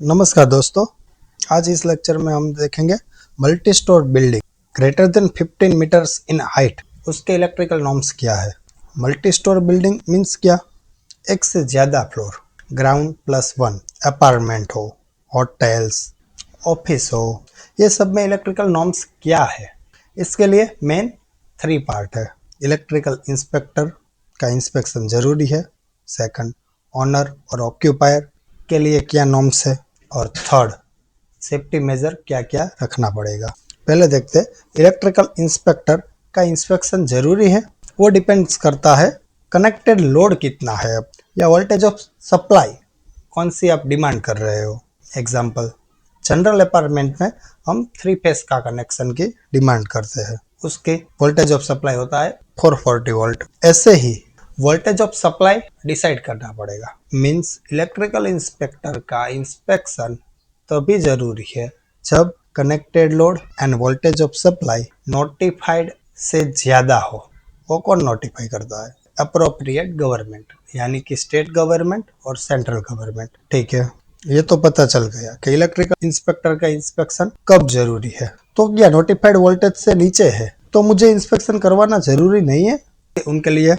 नमस्कार दोस्तों, आज इस लेक्चर में हम देखेंगे multi storey building greater than 15 metres in height, उसके इलेक्ट्रिकल नॉर्म्स क्या है। मल्टी स्टोर बिल्डिंग मीन्स क्या? एक से ज़्यादा floor, ground plus one, apartment हो, होटल्स, ऑफिस हो, ये सब में इलेक्ट्रिकल नॉर्म्स क्या है। इसके लिए मेन 3 पार्ट है। इलेक्ट्रिकल इंस्पेक्टर का इंस्पेक्शन ज़रूरी है। सेकंड, ऑनर और ऑक्यूपायर के लिए क्या नॉर्म्स है। और थर्ड, सेफ्टी मेजर क्या क्या रखना पड़ेगा। पहले देखते हैं, इलेक्ट्रिकल इंस्पेक्टर का इंस्पेक्शन जरूरी है। वो डिपेंड्स करता है कनेक्टेड लोड कितना है या वोल्टेज ऑफ सप्लाई कौन सी आप डिमांड कर रहे हो। एग्जाम्पल, जनरल अपार्टमेंट में हम 3 फेस का कनेक्शन की डिमांड करते हैं, उसके वोल्टेज ऑफ सप्लाई होता है 440 वोल्ट। ऐसे ही वोल्टेज ऑफ सप्लाई डिसाइड करना पड़ेगा। मींस इलेक्ट्रिकल इंस्पेक्टर का इंस्पेक्शन तभी जरूरी है जब connected load end voltage of supply notified से ज्यादा हो। वो कौन नोटिफाई करता है? अप्रोप्रिएट गवर्नमेंट, यानी कि स्टेट गवर्नमेंट और सेंट्रल गवर्नमेंट। ठीक है, ये तो पता चल गया कि इलेक्ट्रिकल इंस्पेक्टर का इंस्पेक्शन कब जरूरी है। तो क्या नोटिफाइड वोल्टेज से नीचे है तो मुझे इंस्पेक्शन करवाना जरूरी नहीं है? उनके लिए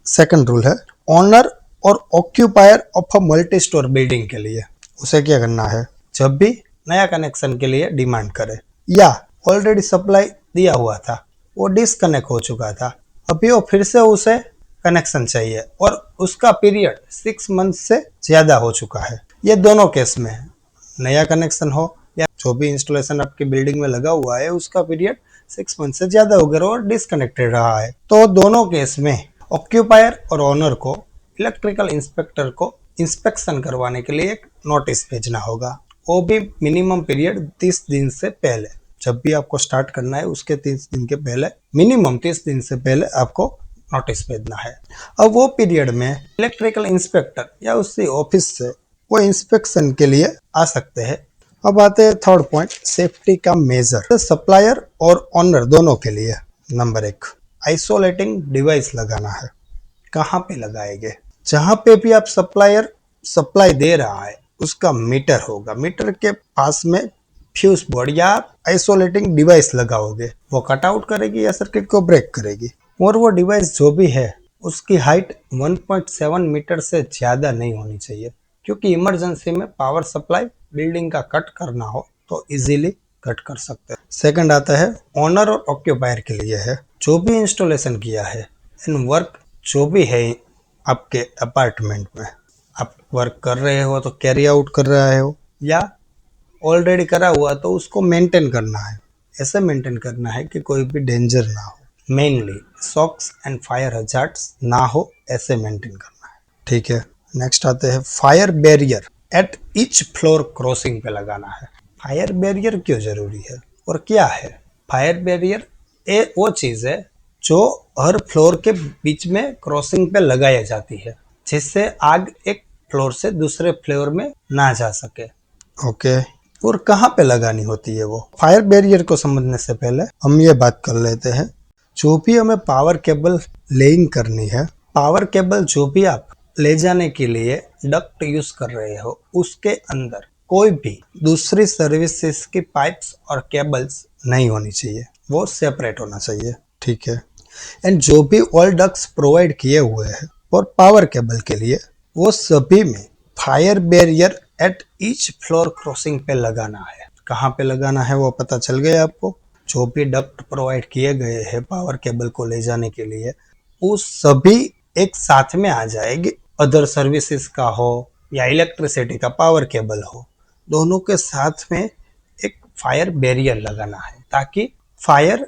सेकंड रूल है, ऑनर और occupier of a multi storey building के लिए उसे क्या करना है, जब भी नया कनेक्शन के लिए डिमांड करे या ऑलरेडी सप्लाई दिया हुआ था, वो डिस्कनेक्ट हो चुका था, अभी वो फिर से उसे कनेक्शन चाहिए और उसका पीरियड 6 मंथ से ज्यादा हो चुका है। ये दोनों केस में है, नया कनेक्शन हो या जो भी इंस्टॉलेशन आपकी बिल्डिंग में लगा हुआ है उसका पीरियड 6 मंथ से ज्यादा हो गया और डिस्कनेक्टेड रहा है, तो दोनों केस में ऑक्यूपायर और ओनर को इलेक्ट्रिकल इंस्पेक्टर को इंस्पेक्शन करवाने के लिए एक नोटिस भेजना होगा। वो भी मिनिमम पीरियड 30 दिन से पहले, जब भी आपको स्टार्ट करना है उसके 30 दिन के पहले, मिनिमम 30 दिन से पहले आपको नोटिस भेजना है। अब वो पीरियड में इलेक्ट्रिकल इंस्पेक्टर या उससे ऑफिस से वो इंस्पेक्शन के लिए आ सकते हैं। अब आते हैं थर्ड पॉइंट, सेफ्टी का मेजर सप्लायर और ओनर दोनों के लिए। नंबर 1, आइसोलेटिंग डिवाइस लगाना है। कहाँ पे लगाएंगे? जहां पे भी आप सप्लायर सप्लाई दे रहा है उसका मीटर होगा, मीटर के पास में फ्यूज बोर्ड या आइसोलेटिंग डिवाइस लगाओगे, वो कट आउट करेगी या सर्किट को ब्रेक करेगी। और वो डिवाइस जो भी है उसकी हाइट 1.7 मीटर से ज्यादा नहीं होनी चाहिए, क्योंकि इमरजेंसी में पावर सप्लाई बिल्डिंग का कट करना हो तो इजीली कट कर सकते हैं। सेकंड आता है ओनर और ऑक्यूपायर के लिए है। जो भी इंस्टॉलेशन किया है इन वर्क जो भी है आपके अपार्टमेंट में, आप वर्क कर रहे हो तो कैरी आउट कर रहे हो या ऑलरेडी करा हुआ तो उसको मेंटेन करना है। ऐसे मेंटेन करना है कि कोई भी डेंजर ना हो, mainly shocks and fire hazards ना हो, ऐसे मेंटेन करना है। ठीक है, नेक्स्ट आते हैं fire barrier at each floor crossing पे लगाना है। फायर बैरियर क्यों जरूरी है और क्या है? फायर बैरियर वो चीज है जो हर फ्लोर के बीच में क्रॉसिंग पे लगाई जाती है, जिससे आग एक फ्लोर से दूसरे फ्लोर में ना जा सके। ओके, और कहाँ पे लगानी होती है वो? फायर बैरियर को समझने से पहले हम ये बात कर लेते हैं, जो भी हमें पावर केबल लेइंग करनी है, पावर केबल जो भी आप ले जाने के लिए डक्ट यूज कर रहे हो उसके अंदर कोई भी दूसरी सर्विसेज की पाइप्स और केबल्स नहीं होनी चाहिए, वो सेपरेट होना चाहिए। ठीक है, एंड जो भी ऑल डक्ट्स प्रोवाइड किए हुए हैं और पावर केबल के लिए, वो सभी में fire barrier at each floor crossing पे लगाना है। कहाँ पे लगाना है वो पता चल गया आपको। जो भी डक्ट प्रोवाइड किए गए हैं पावर केबल को ले जाने के लिए, वो सभी एक साथ में आ जाएगी। अदर सर्विसेज का हो या इलेक्ट्रिसिटी का पावर केबल हो, दोनों के साथ में एक फायर बैरियर लगाना है ताकि फायर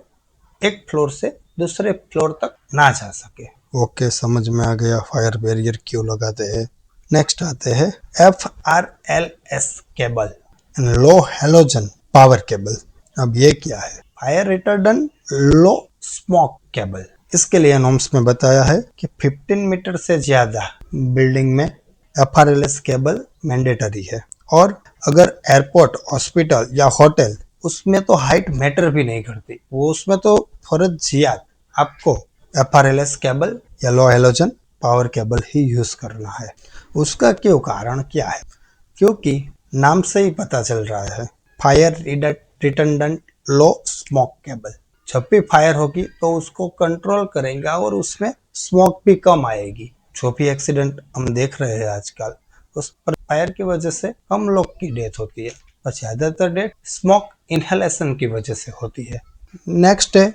एक फ्लोर से दूसरे फ्लोर तक ना जा सके। ओके, समझ में आ गया फायर बैरियर क्यों लगाते हैं। नेक्स्ट आते हैं FRLS केबल, लो हेलोजन पावर केबल। अब ये क्या है? Fire retardant low smoke cable. इसके लिए नॉर्म्स में बताया है कि 15 मीटर से ज्यादा बिल्डिंग में FRLS केबल मैंडेटरी है। और अगर एयरपोर्ट, हॉस्पिटल या होटल, उसमें तो हाइट मैटर भी नहीं करती, वो उसमें तो फर्जियात आपको FRLS केबल या लो हेलोजन पावर केबल ही यूज करना है। उसका क्यों, कारण क्या है? क्योंकि नाम से ही पता चल रहा है, फायर रिटर्डेंट लो स्मोक केबल। जब भी फायर होगी तो उसको कंट्रोल करेगा और उसमें स्मोक भी कम आएगी। जो भी एक्सीडेंट हम देख रहे हैं आजकल, उस पर फायर की वजह से कम लोग की डेथ होती है और ज्यादातर डेथ स्मोक इनहेलेशन की वजह से होती है। नेक्स्ट है,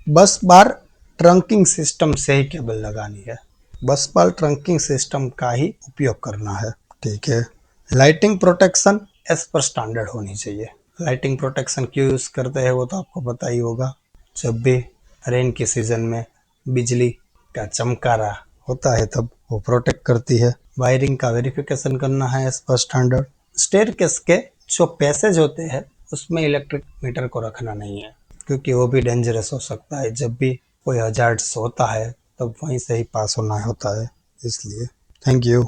बस बार ट्रंकिंग सिस्टम से ही केबल लगानी है। बस बार ट्रंकिंग सिस्टम का ही उपयोग करना है। ठीक है। Lighting protection as per standard होनी चाहिए। लाइटिंग प्रोटेक्शन क्यों यूज करते हैं वो तो आपको पता ही होगा। जब भी रेन के सीजन में बिजली का चमकारा होता है तब वो प्रोटेक्ट करती है। वायरिंग का वेरिफिकेशन करना है एज पर स्टैंडर्ड। स्टेयरकेस के जो पैसेज होते हैं उसमें इलेक्ट्रिक मीटर को रखना नहीं है, क्योंकि वो भी डेंजरस हो सकता है। जब भी कोई हजार्ड्स होता है तब वहीं से ही पास होना होता है, इसलिए। Thank you.